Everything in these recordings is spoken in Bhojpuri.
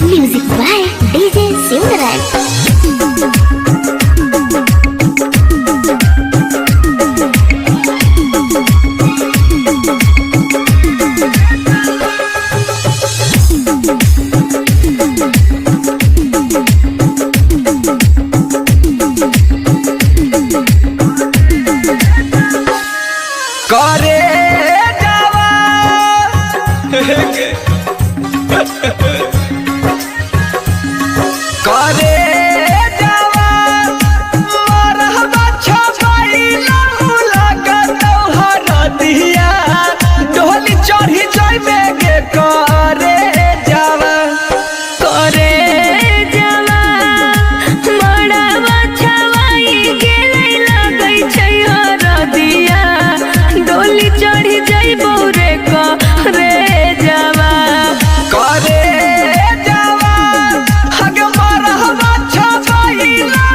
Music by DJ Silverad. करे जावा करे जावा मरहबा छपाइला लगत हरदिया डोली चढ़ी जाइबे के करे जावा करे जावा मरहबा छवाई गेलै लगै छै हरदिया डोली चढ़ी जाइबो रे करे जावा करे जावा हग मरहबा छपाइला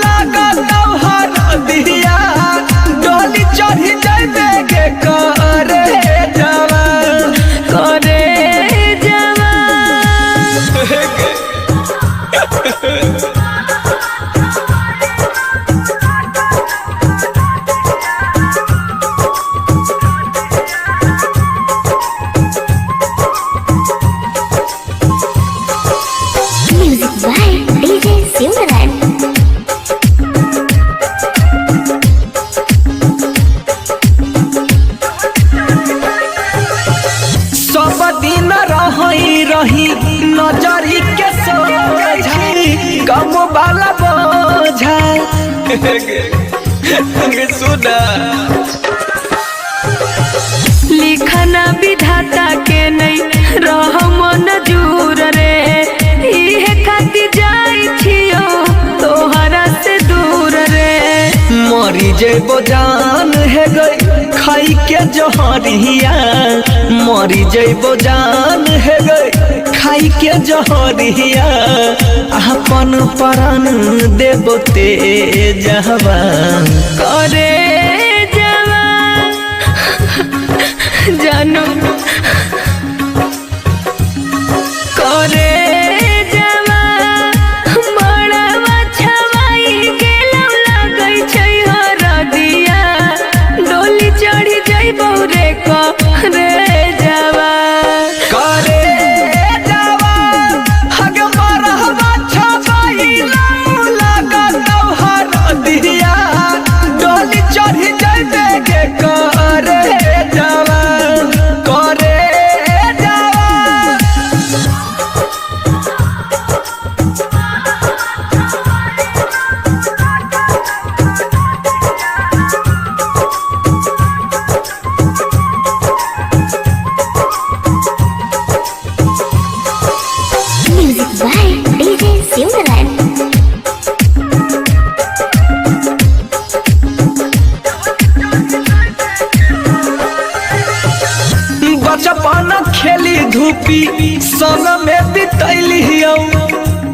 लगत हरदिया डोली चढ़ी जाइबे के करे जावा करे जावा Music by DJ Silverad. सब दिन रही नजरी के सोझी गम वाला बोझा सुना लिखना विधाता के नहीं रह मंजूर रे इहे खातिर जाई छियो तोहरा से दूर रे मरी जेबो जान है गई खाई के जहरिया मरी जेबो जान है गई खाई के जहरिया अपन प्राण देबो ते जहवा करे जावा जानू करे जावा मरहबा छवाई गेलौ लगै छै हरदिया डोली चढ़ी जाइबो रे करे जावा करे जावा हग मरहबा छपाइला लगत हरदिया डोली चढ़ी जाइबे के करे जावा करे जावा Music by DJ Silverad. बचपन खेली धूपी संग में बितैली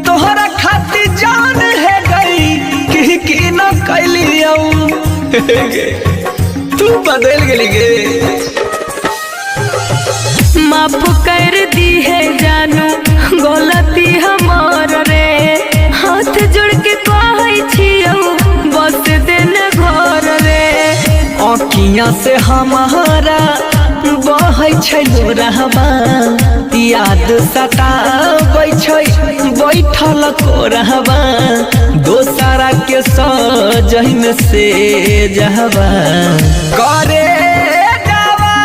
तोहरा खातिर जान है गई कि न कैली तू बदल गेली गे माफ कर दी है जानू गलती हमार रे हाथ जोड़ के कहै छियौ बस दिन घर रे अखियाँ से हमारा बहै छै रहबा याद सताबै छै बैठल को रहबा दोसरा के सजन से जहबा करे जावा